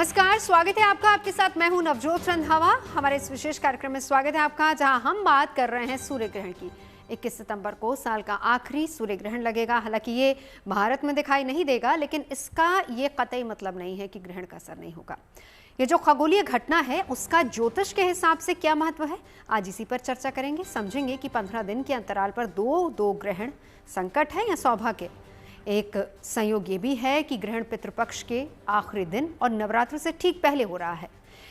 नमस्कार, स्वागत है आपका। आपके साथ मैं हूं नवजोत रंधावा। हमारे इस विशेष कार्यक्रम में स्वागत है आपका, जहां हम बात कर रहे हैं सूर्य ग्रहण की। 21 सितंबर को साल का आखिरी सूर्य ग्रहण लगेगा। हालांकि ये भारत में दिखाई नहीं देगा, लेकिन इसका ये कतई मतलब नहीं है कि ग्रहण का असर नहीं होगा। ये जो खगोलीय घटना है उसका ज्योतिष के हिसाब से क्या महत्व है, आज इसी पर चर्चा करेंगे। समझेंगे कि 15 दिन के अंतराल पर दो ग्रहण संकट है या सौभाग्य। एक संयोग ये भी है कि ग्रहण पितृपक्ष के आखिरी दिन और नवरात्र से ठीक पहले हो रहा है।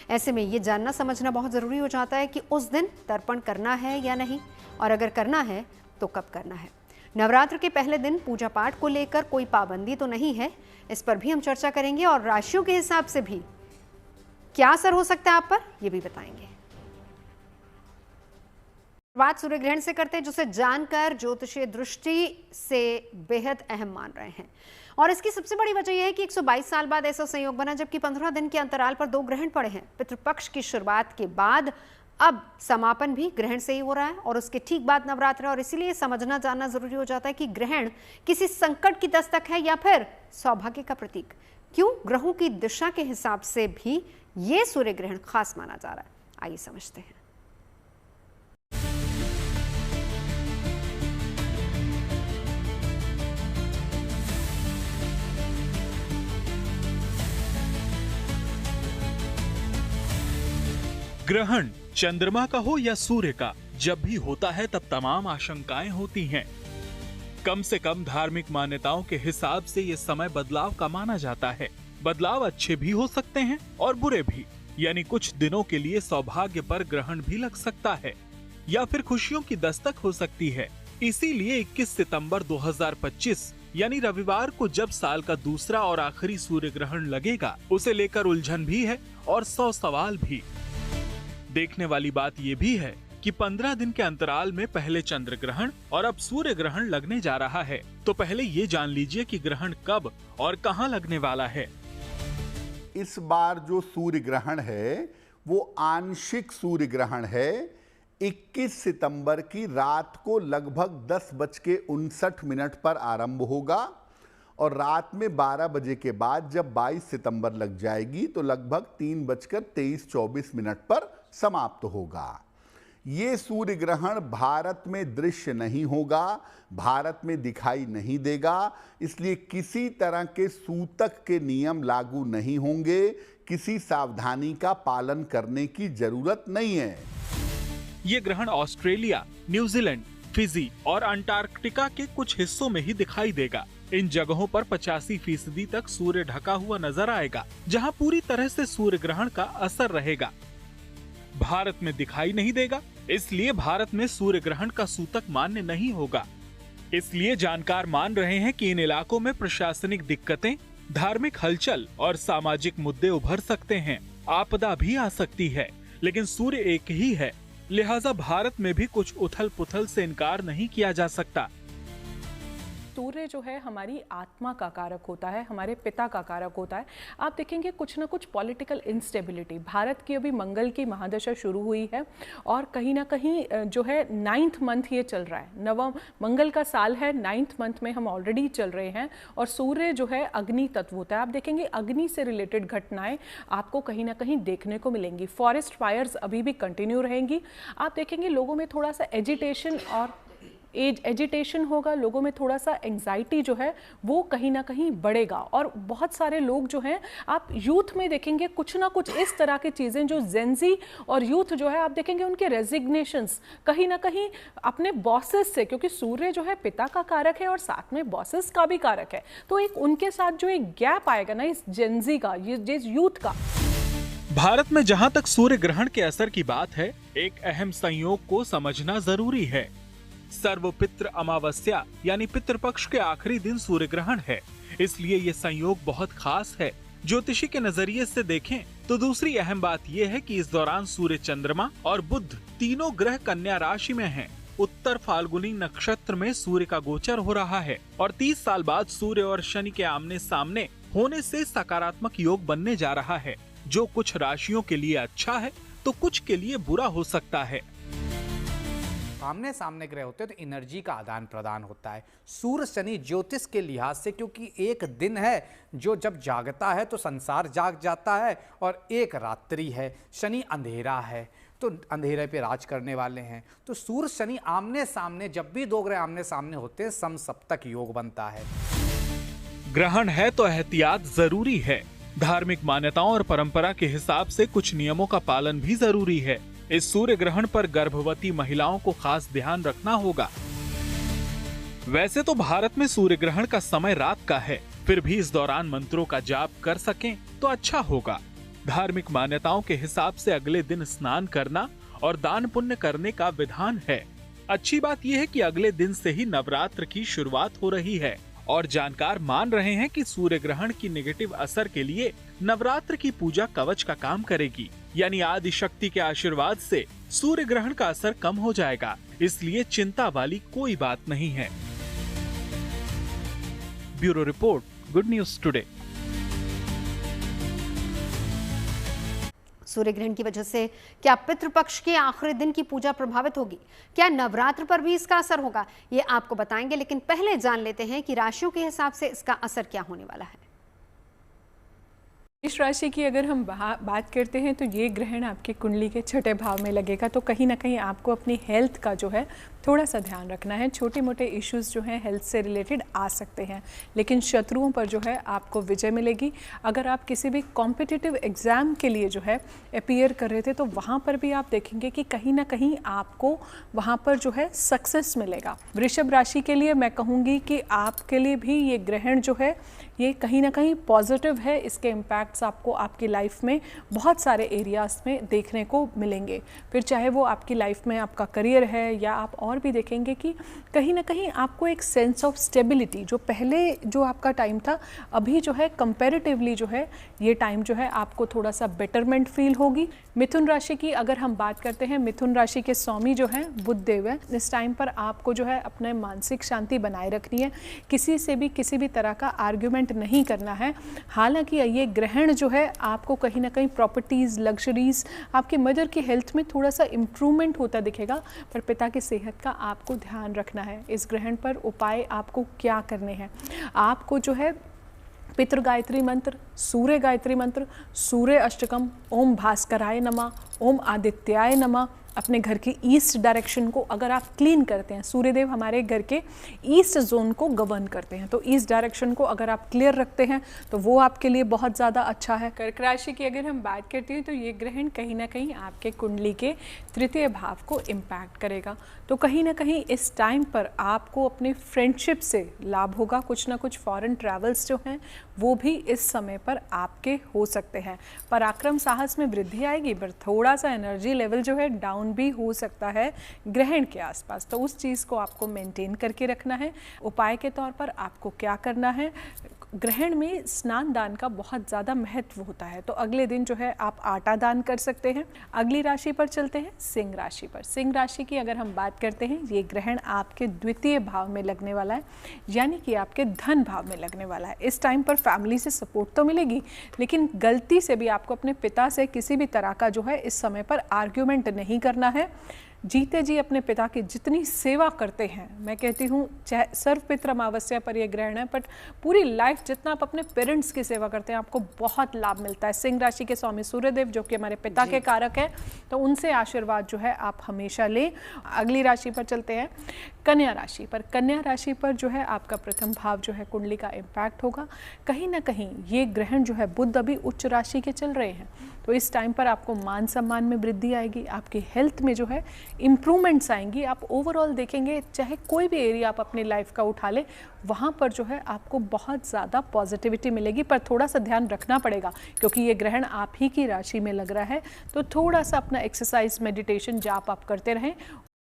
ऐसे में ये जानना समझना बहुत ज़रूरी हो जाता है कि उस दिन तर्पण करना है या नहीं, और अगर करना है तो कब करना है। नवरात्र के पहले दिन पूजा पाठ को लेकर कोई पाबंदी तो नहीं है, इस पर भी हम चर्चा करेंगे। और राशियों के हिसाब से भी क्या असर हो सकता है आप पर, ये भी बताएंगे। बात सूर्य ग्रहण से करते हैं, जिसे जानकर ज्योतिषीय दृष्टि से बेहद अहम मान रहे हैं। और इसकी सबसे बड़ी वजह यह है कि 122 साल बाद ऐसा संयोग बना जबकि 15 दिन के अंतराल पर 2 ग्रहण पड़े हैं। पितृपक्ष की शुरुआत के बाद अब समापन भी ग्रहण से ही हो रहा है और उसके ठीक बाद नवरात्र। और इसीलिए समझना जानना जरूरी हो जाता है कि ग्रहण किसी संकट की दस्तक है या फिर सौभाग्य का प्रतीक। क्यों ग्रहों की दिशा के हिसाब से भी ये सूर्य ग्रहण खास माना जा रहा है, आइए समझते हैं। ग्रहण चंद्रमा का हो या सूर्य का, जब भी होता है तब तमाम आशंकाएं होती हैं। कम से कम धार्मिक मान्यताओं के हिसाब से ये समय बदलाव का माना जाता है। बदलाव अच्छे भी हो सकते हैं और बुरे भी, यानी कुछ दिनों के लिए सौभाग्य पर ग्रहण भी लग सकता है या फिर खुशियों की दस्तक हो सकती है। इसीलिए 21 सितंबर 2025 यानी रविवार को जब साल का दूसरा और आखिरी सूर्य ग्रहण लगेगा, उसे लेकर उलझन भी है और 100 सवाल भी। देखने वाली बात यह भी है कि 15 दिन के अंतराल में पहले चंद्र ग्रहण और अब सूर्य ग्रहण लगने जा रहा है। तो पहले ये जान लीजिए कि ग्रहण कब और कहां लगने वाला है। इस बार जो सूर्य ग्रहण है वो आंशिक सूर्य ग्रहण है। 21 सितंबर की रात को लगभग 10:59 पर आरंभ होगा और रात में 12 बजे के बाद जब 22 सितंबर लग जाएगी तो लगभग 3:23-24 पर समाप्त होगा। ये सूर्य ग्रहण भारत में दृश्य नहीं होगा, भारत में दिखाई नहीं देगा, इसलिए किसी तरह के सूतक के नियम लागू नहीं होंगे, किसी सावधानी का पालन करने की जरूरत नहीं है। ये ग्रहण ऑस्ट्रेलिया, न्यूजीलैंड, फिजी और अंटार्कटिका के कुछ हिस्सों में ही दिखाई देगा। इन जगहों पर 85% तक सूर्य ढका हुआ नजर आएगा, जहां पूरी तरह से सूर्य ग्रहण का असर रहेगा। भारत में दिखाई नहीं देगा, इसलिए भारत में सूर्य ग्रहण का सूतक मान्य नहीं होगा। इसलिए जानकार मान रहे हैं कि इन इलाकों में प्रशासनिक दिक्कतें, धार्मिक हलचल और सामाजिक मुद्दे उभर सकते हैं। आपदा भी आ सकती है, लेकिन सूर्य एक ही है, लिहाजा भारत में भी कुछ उथल पुथल से इनकार नहीं किया जा सकता। सूर्य जो है हमारी आत्मा का कारक होता है, हमारे पिता का कारक होता है। आप देखेंगे कुछ ना कुछ पॉलिटिकल इंस्टेबिलिटी, भारत की अभी मंगल की महादशा शुरू हुई है और कहीं ना कहीं जो है 9th मंथ ये चल रहा है। नवम मंगल का साल है, 9th मंथ में हम ऑलरेडी चल रहे हैं और सूर्य जो है अग्नि तत्व होता है। आप देखेंगे अग्नि से रिलेटेड घटनाएं आपको कहीं ना कहीं देखने को मिलेंगी। फॉरेस्ट फायर्स अभी भी कंटिन्यू रहेंगी। आप देखेंगे लोगों में थोड़ा सा एजिटेशन होगा, लोगों में थोड़ा सा एंजाइटी जो है वो कहीं ना कहीं बढ़ेगा। और बहुत सारे लोग जो हैं, आप यूथ में देखेंगे कुछ ना कुछ इस तरह की चीज़ें जो जेंजी और यूथ जो है, आप देखेंगे उनके रेजिग्नेशंस कहीं ना कहीं अपने बॉसेस से, क्योंकि सूर्य जो है पिता का कारक है और साथ में बॉसेस का भी कारक है, तो एक उनके साथ जो एक गैप आएगा ना इस जेंजी का, ये यूथ का। भारत में जहां तक सूर्य ग्रहण के असर की बात है, एक अहम संयोग को समझना जरूरी है। सर्वपितृ अमावस्या यानी पितृपक्ष के आखिरी दिन सूर्य ग्रहण है, इसलिए ये संयोग बहुत खास है। ज्योतिषी के नजरिए से देखें तो दूसरी अहम बात यह है कि इस दौरान सूर्य, चंद्रमा और बुध तीनों ग्रह कन्या राशि में हैं। उत्तर फाल्गुनी नक्षत्र में सूर्य का गोचर हो रहा है और 30 साल बाद सूर्य और शनि के आमने सामने होने से सकारात्मक योग बनने जा रहा है, जो कुछ राशियों के लिए अच्छा है तो कुछ के लिए बुरा हो सकता है। आमने सामने ग्रह होते हैं तो एनर्जी का आदान प्रदान होता है। सूर्य शनि ज्योतिष के लिहाज से, क्योंकि एक दिन है जो जब जागता है तो संसार जाग जाता है, और एक रात्रि है, शनि अंधेरा है तो अंधेरे पे राज करने वाले हैं। तो सूर्य शनि आमने सामने, जब भी दो ग्रह आमने सामने होते हैं समसप्तक योग बनता है। ग्रहण है तो एहतियात जरूरी है। धार्मिक मान्यताओं और परंपरा के हिसाब से कुछ नियमों का पालन भी जरूरी है। इस सूर्य ग्रहण पर गर्भवती महिलाओं को खास ध्यान रखना होगा। वैसे तो भारत में सूर्य ग्रहण का समय रात का है, फिर भी इस दौरान मंत्रों का जाप कर सकें तो अच्छा होगा। धार्मिक मान्यताओं के हिसाब से अगले दिन स्नान करना और दान पुण्य करने का विधान है। अच्छी बात यह है कि अगले दिन से ही नवरात्र की शुरुआत हो रही है और जानकार मान रहे हैं कि सूर्य ग्रहण की नेगेटिव असर के लिए नवरात्र की पूजा कवच का काम करेगी, यानी आदि शक्ति के आशीर्वाद से सूर्य ग्रहण का असर कम हो जाएगा, इसलिए चिंता वाली कोई बात नहीं है। Bureau report, good news today. सूर्य ग्रहण की वजह से क्या पितृपक्ष के आखिरी दिन की पूजा प्रभावित होगी? क्या नवरात्र पर भी इसका असर होगा? ये आपको बताएंगे, लेकिन पहले जान लेते हैं कि राशियों के हिसाब से इसका असर क्या होने वाला है। इस राशि की अगर हम बात करते हैं तो ये ग्रहण आपकी कुंडली के छठे भाव में लगेगा, तो कहीं ना कहीं आपको अपनी हेल्थ का जो है थोड़ा सा ध्यान रखना है। छोटे मोटे इश्यूज जो हैं हेल्थ से रिलेटेड आ सकते हैं, लेकिन शत्रुओं पर जो है आपको विजय मिलेगी। अगर आप किसी भी कॉम्पिटिटिव एग्ज़ाम के लिए जो है अपीयर कर रहे थे तो वहाँ पर भी आप देखेंगे कि कहीं ना कहीं आपको वहाँ पर जो है सक्सेस मिलेगा। वृषभ राशि के लिए मैं कहूँगी कि आपके लिए भी ये ग्रहण जो है ये कहीं ना कहीं पॉजिटिव है। इसके इम्पैक्ट्स आपको आपकी लाइफ में बहुत सारे एरियाज में देखने को मिलेंगे, फिर चाहे वो आपकी लाइफ में आपका करियर है या आप और भी देखेंगे कि कहीं ना कहीं आपको एक सेंस ऑफ स्टेबिलिटी, जो पहले जो आपका टाइम था अभी जो है कंपैरेटिवली जो है ये टाइम जो है आपको थोड़ा सा बेटरमेंट फील होगी। मिथुन राशि की अगर हम बात करते हैं, मिथुन राशि के स्वामी जो है बुध देव है। इस टाइम पर आपको जो है अपने मानसिक शांति बनाए रखनी है, किसी से भी किसी भी तरह का आर्ग्यूमेंट नहीं करना है। हालांकि ये ग्रहण जो है आपको कहीं ना कहीं प्रॉपर्टीज़, लग्जरीज, आपके मदर की हेल्थ में थोड़ा सा इम्प्रूवमेंट होता दिखेगा, पर पिता की सेहत का आपको ध्यान रखना है। इस ग्रहण पर उपाय आपको क्या करने हैं? आपको जो है पितृ गायत्री मंत्र, सूर्य गायत्री मंत्र, सूर्य अष्टकम, ओम भास्कराय नमः, ओम आदित्याय नमः, अपने घर की ईस्ट डायरेक्शन को अगर आप क्लीन करते हैं, सूर्यदेव हमारे घर के ईस्ट जोन को गवर्न करते हैं, तो ईस्ट डायरेक्शन को अगर आप क्लियर रखते हैं तो वो आपके लिए बहुत ज़्यादा अच्छा है। कर्क राशि की अगर हम बात करते हैं तो ये ग्रहण कहीं ना कहीं आपके कुंडली के तृतीय भाव को इम्पैक्ट करेगा, तो कहीं ना कहीं इस टाइम पर आपको अपने फ्रेंडशिप से लाभ होगा। कुछ ना कुछ फॉरेन ट्रैवल्स जो हैं वो भी इस समय पर आपके हो सकते हैं। पराक्रम साहस में वृद्धि आएगी, पर थोड़ा सा एनर्जी लेवल जो है डाउन भी हो सकता है ग्रहण के आसपास, तो उस चीज़ को आपको मेंटेन करके रखना है। उपाय के तौर पर आपको क्या करना है, ग्रहण में स्नान दान का बहुत ज़्यादा महत्व होता है, तो अगले दिन जो है आप आटा दान कर सकते हैं। अगली राशि पर चलते हैं, सिंह राशि पर। सिंह राशि की अगर हम बात करते हैं, ये ग्रहण आपके द्वितीय भाव में लगने वाला है, यानी कि आपके धन भाव में लगने वाला है। इस टाइम पर फैमिली से सपोर्ट तो मिलेगी, लेकिन गलती से भी आपको अपने पिता से किसी भी तरह का जो है इस समय पर आर्ग्यूमेंट नहीं करना है। जीते जी अपने पिता की जितनी सेवा करते हैं, मैं कहती हूँ चाहे सर्व पितृ अमावस्या पर यह ग्रहण है, बट पूरी लाइफ जितना आप अपने पेरेंट्स की सेवा करते हैं आपको बहुत लाभ मिलता है। सिंह राशि के स्वामी सूर्यदेव जो कि हमारे पिता के कारक है, तो उनसे आशीर्वाद जो है आप हमेशा लें। अगली राशि पर चलते हैं, कन्या राशि पर। कन्या राशि पर जो है आपका प्रथम भाव जो है कुंडली का इम्पैक्ट होगा। कहीं ना कहीं ये ग्रहण जो है बुध अभी उच्च राशि के चल रहे हैं, तो इस टाइम पर आपको मान सम्मान में वृद्धि आएगी, आपकी हेल्थ में जो है इम्प्रूवमेंट्स आएंगी। आप ओवरऑल देखेंगे चाहे कोई भी एरिया आप अपनी लाइफ का उठा लें, वहाँ पर जो है आपको बहुत ज़्यादा पॉजिटिविटी मिलेगी, पर थोड़ा सा ध्यान रखना पड़ेगा क्योंकि ये ग्रहण आप ही की राशि में लग रहा है, तो थोड़ा सा अपना एक्सरसाइज, मेडिटेशन, जाप आप करते रहें।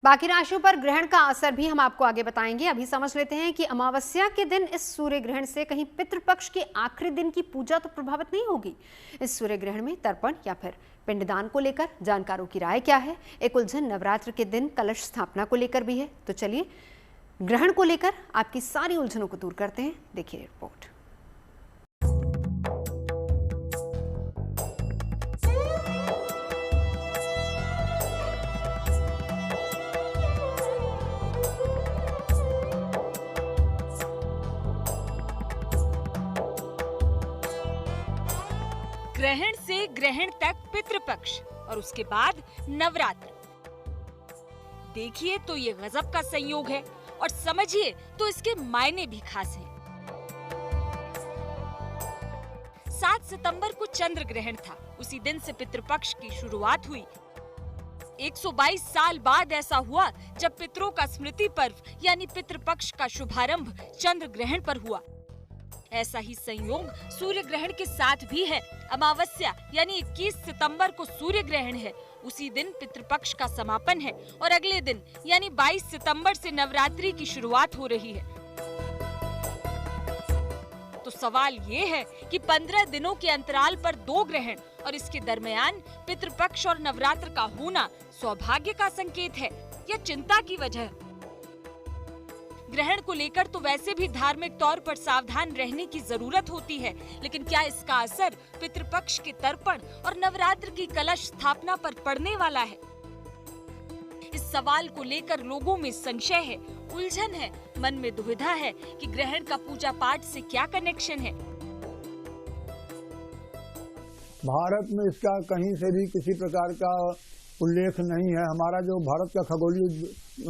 बाकी राशियों पर ग्रहण का असर भी हम आपको आगे बताएंगे। अभी समझ लेते हैं कि अमावस्या के दिन इस सूर्य ग्रहण से कहीं पितृपक्ष के आखिरी दिन की पूजा तो प्रभावित नहीं होगी। इस सूर्य ग्रहण में तर्पण या फिर पिंडदान को लेकर जानकारों की राय क्या है? एक उलझन नवरात्र के दिन कलश स्थापना को लेकर भी है, तो चलिए ग्रहण को लेकर आपकी सारी उलझनों को दूर करते हैं। देखिए रिपोर्ट। ग्रहण से ग्रहण तक पितृपक्ष और उसके बाद नवरात्र। देखिए तो ये गजब का संयोग है और समझिए तो इसके मायने भी खास हैं। 7 सितंबर को चंद्र ग्रहण था। उसी दिन से पितृपक्ष की शुरुआत हुई। 122 साल बाद ऐसा हुआ जब पितरों का स्मृति पर्व यानी पितृपक्ष का शुभारंभ चंद्र ग्रहण पर हुआ। ऐसा ही संयोग सूर्य ग्रहण के साथ भी है। अमावस्या यानी 21 सितंबर को सूर्य ग्रहण है। उसी दिन पितृपक्ष का समापन है और अगले दिन यानी 22 सितंबर से नवरात्रि की शुरुआत हो रही है। तो सवाल ये है कि 15 दिनों के अंतराल पर 2 ग्रहण और इसके दरमियान पितृपक्ष और नवरात्र का होना सौभाग्य का संकेत है या चिंता की वजह? ग्रहण को लेकर तो वैसे भी धार्मिक तौर पर सावधान रहने की जरूरत होती है, लेकिन क्या इसका असर पितृपक्ष के तर्पण और नवरात्र की कलश स्थापना पर पड़ने वाला है? इस सवाल को लेकर लोगों में संशय है, उलझन है, मन में दुविधा है कि ग्रहण का पूजा पाठ से क्या कनेक्शन है। भारत में इसका कहीं से भी किसी प्रकार का उल्लेख नहीं है। हमारा जो भारत का खगोलीय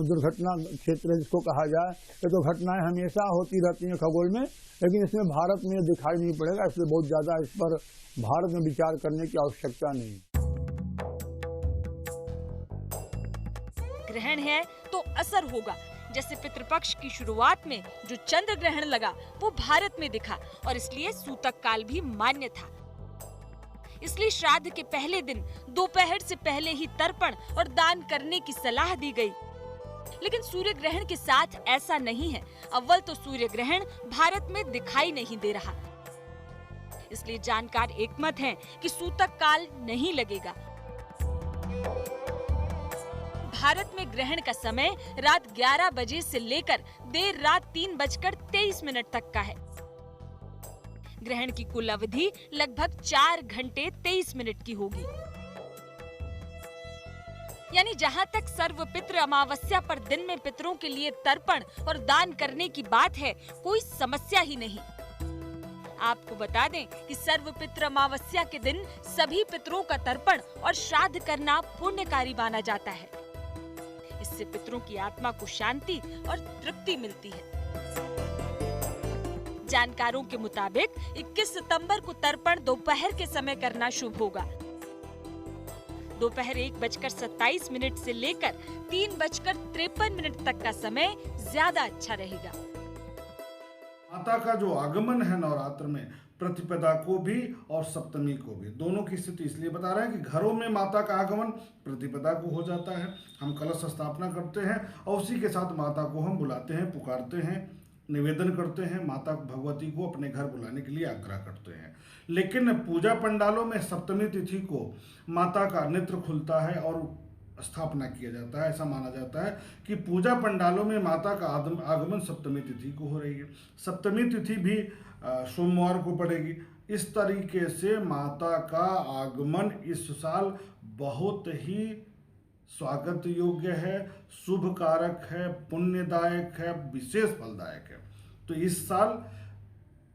दुर्घटना क्षेत्र जिसको कहा जाए, ये तो घटनाएं हमेशा होती रहती हैं खगोल में, लेकिन इसमें भारत में दिखाई नहीं पड़ेगा। इसलिए बहुत ज्यादा इस पर भारत में विचार करने की आवश्यकता नहीं। ग्रहण है तो असर होगा। जैसे पितृपक्ष की शुरुआत में जो चंद्र ग्रहण लगा वो भारत में दिखा और इसलिए सूतक काल भी मान्य था। इसलिए श्राद्ध के पहले दिन दोपहर से पहले ही तर्पण और दान करने की सलाह दी गई। लेकिन सूर्य ग्रहण के साथ ऐसा नहीं है। अव्वल तो सूर्य ग्रहण भारत में दिखाई नहीं दे रहा, इसलिए जानकार एकमत हैं कि सूतक काल नहीं लगेगा। भारत में ग्रहण का समय रात 11 बजे से लेकर देर रात 3:23 तक का है। ग्रहण की कुल अवधि लगभग 4 घंटे 23 मिनट की होगी। यानी जहां तक सर्वपितृ अमावस्या पर दिन में पितरों के लिए तर्पण और दान करने की बात है, कोई समस्या ही नहीं। आपको बता दें कि सर्वपितृ अमावस्या के दिन सभी पितरों का तर्पण और श्राद्ध करना पुण्यकारी माना जाता है। इससे पितरों की आत्मा को शांति और तृप्ति मिलती है। जानकारों के मुताबिक 21 सितंबर को तर्पण दोपहर के समय करना शुभ होगा। दोपहर 1:27 से लेकर 3:53 तक का समय ज्यादा अच्छा रहेगा। माता का जो आगमन है नवरात्र में, प्रतिपदा को भी और सप्तमी को भी, दोनों की स्थिति इसलिए बता रहे हैं कि घरों में माता का आगमन प्रतिपदा को हो जाता है। हम कलश स्थापना करते हैं और उसी के साथ माता को हम बुलाते हैं, पुकारते हैं, निवेदन करते हैं, माता भगवती को अपने घर बुलाने के लिए आग्रह करते हैं। लेकिन पूजा पंडालों में सप्तमी तिथि को माता का नेत्र खुलता है और स्थापना किया जाता है। ऐसा माना जाता है कि पूजा पंडालों में माता का आगमन सप्तमी तिथि को हो रही है। सप्तमी तिथि भी सोमवार को पड़ेगी। इस तरीके से माता का आगमन इस साल बहुत ही स्वागत योग्य है, शुभ कारक है, पुण्यदायक है, विशेष फलदायक है। तो इस साल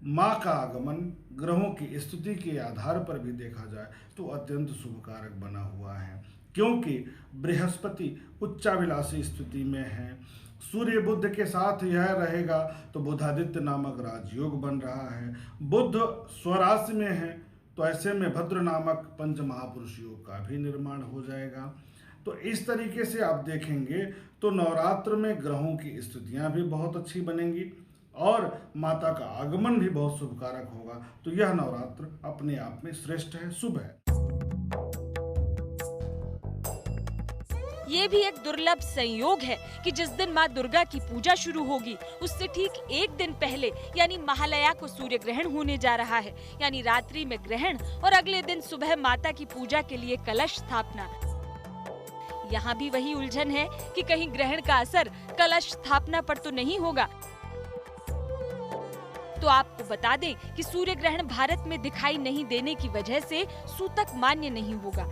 माँ का आगमन ग्रहों की स्थिति के आधार पर भी देखा जाए तो अत्यंत शुभ कारक बना हुआ है, क्योंकि बृहस्पति उच्चाभिलाषी स्थिति में है। सूर्य बुध के साथ यह रहेगा तो बुधादित्य नामक राजयोग बन रहा है। बुध स्वराशि में है तो ऐसे में भद्र नामक पंच महापुरुष योग का भी निर्माण हो जाएगा। तो इस तरीके से आप देखेंगे तो नवरात्र में ग्रहों की स्थितियां भी बहुत अच्छी बनेंगी और माता का आगमन भी बहुत शुभ कारक होगा। तो यह नवरात्र अपने आप में श्रेष्ठ है, शुभ है। ये भी एक दुर्लभ संयोग है कि जिस दिन माँ दुर्गा की पूजा शुरू होगी उससे ठीक एक दिन पहले यानी महालया को सूर्य ग्रहण होने जा रहा है। यानी रात्रि में ग्रहण और अगले दिन सुबह माता की पूजा के लिए कलश स्थापना। यहाँ भी वही उलझन है कि कहीं ग्रहण का असर कलश स्थापना पर तो नहीं होगा। तो आपको बता दें कि सूर्य ग्रहण भारत में दिखाई नहीं देने की वजह से सूतक मान्य नहीं होगा।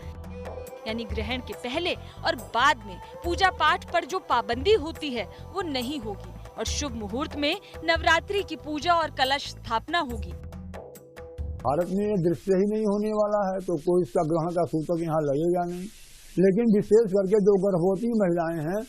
यानी ग्रहण के पहले और बाद में पूजा पाठ पर जो पाबंदी होती है वो नहीं होगी और शुभ मुहूर्त में नवरात्रि की पूजा और कलश स्थापना होगी। भारत में ये दृश्य ही नहीं होने वाला है, तो कोई इसका ग्रहण का सूचक यहाँ लगेगा नहीं। लेकिन विशेष करके जो गर्भवती महिलाएं हैं,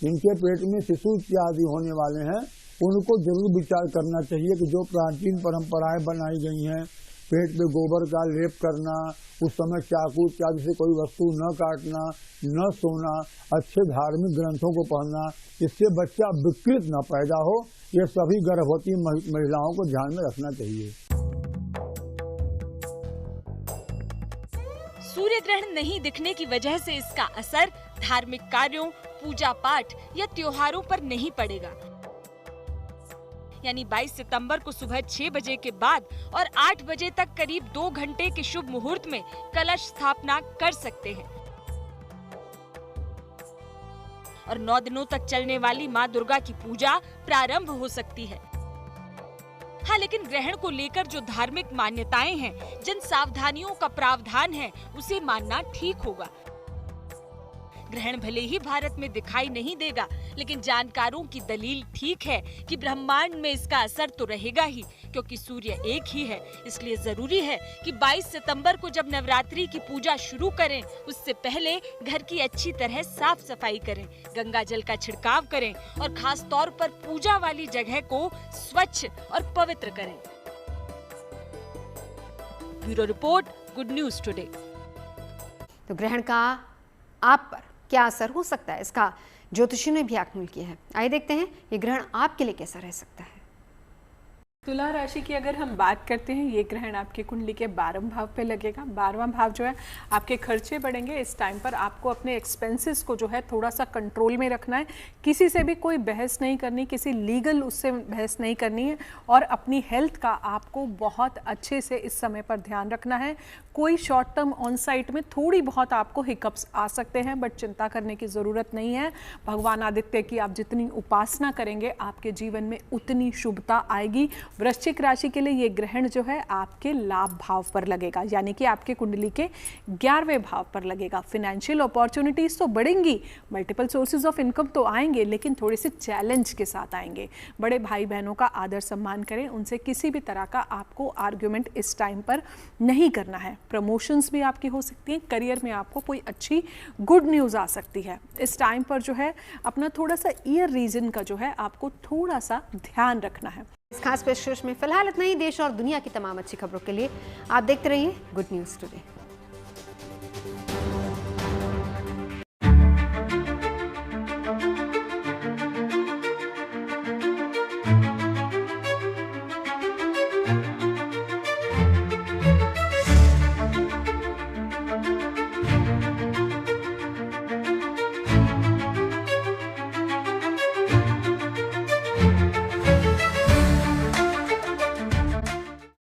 जिनके पेट में शिशु इत्यादि होने वाले हैं, उनको जरूर विचार करना चाहिए कि जो प्राचीन परंपराएं बनाई गई हैं, पेट में गोबर का लेप करना, उस समय चाकू इत्यादि से कोई वस्तु न काटना, न सोना, अच्छे धार्मिक ग्रंथों को पढ़ना, इससे बच्चा विकृत न पैदा हो, ये सभी गर्भवती महिलाओं को ध्यान में रखना चाहिए। सूर्य ग्रहण नहीं दिखने की वजह से इसका असर धार्मिक कार्यों, पूजा पाठ या त्योहारों पर नहीं पड़ेगा। यानी 22 सितंबर को सुबह 6 बजे के बाद और 8 बजे तक करीब 2 घंटे के शुभ मुहूर्त में कलश स्थापना कर सकते हैं और 9 दिनों तक चलने वाली मां दुर्गा की पूजा प्रारंभ हो सकती है। हाँ, लेकिन ग्रहण को लेकर जो धार्मिक मान्यताएं हैं, जिन सावधानियों का प्रावधान है, उसे मानना ठीक होगा। ग्रहण भले ही भारत में दिखाई नहीं देगा, लेकिन जानकारों की दलील ठीक है कि ब्रह्मांड में इसका असर तो रहेगा ही, क्योंकि सूर्य एक ही है। इसलिए जरूरी है कि 22 सितंबर को जब नवरात्रि की पूजा शुरू करें, उससे पहले घर की अच्छी तरह साफ सफाई करें, गंगा जल का छिड़काव करें और खास तौर पर पूजा वाली जगह को स्वच्छ और पवित्र करें। Bureau report, good news today. तो ग्रहण का आप पर क्या असर हो सकता है, इसका ज्योतिषियों ने भी आकलन किया है। आइए देखते हैं ये ग्रहण आपके लिए कैसा रह सकता है। तुला राशि की अगर हम बात करते हैं, ये ग्रहण आपकी कुंडली के 12वें भाव पे लगेगा। 12वां भाव जो है आपके खर्चे बढ़ेंगे। इस टाइम पर आपको अपने एक्सपेंसेस को जो है थोड़ा सा कंट्रोल में रखना है। किसी से भी कोई बहस नहीं करनी, किसी लीगल उससे बहस नहीं करनी है और अपनी हेल्थ का आपको बहुत अच्छे से इस समय पर ध्यान रखना है। कोई शॉर्ट टर्म ऑन साइट में थोड़ी बहुत आपको हिकअप्स आ सकते हैं, बट चिंता करने की ज़रूरत नहीं है। भगवान आदित्य की आप जितनी उपासना करेंगे, आपके जीवन में उतनी शुभता आएगी। वृश्चिक राशि के लिए ये ग्रहण जो है आपके लाभ भाव पर लगेगा, यानी कि आपके कुंडली के 11वें भाव पर लगेगा। फिनेंशियल अपॉर्चुनिटीज तो बढ़ेंगी, मल्टीपल सोर्सेज ऑफ इनकम तो आएंगे, लेकिन थोड़े से चैलेंज के साथ आएंगे। बड़े भाई बहनों का आदर सम्मान करें, उनसे किसी भी तरह का आपको आर्ग्यूमेंट इस टाइम पर नहीं करना है। प्रमोशंस भी आपकी हो सकती हैं, करियर में आपको कोई अच्छी गुड न्यूज़ आ सकती है। इस टाइम पर जो है अपना थोड़ा सा ईयर रीजन का जो है आपको थोड़ा सा ध्यान रखना है। इस खास पेशकश में फिलहाल इतना ही। देश और दुनिया की तमाम अच्छी खबरों के लिए आप देखते रहिए गुड न्यूज़ टुडे।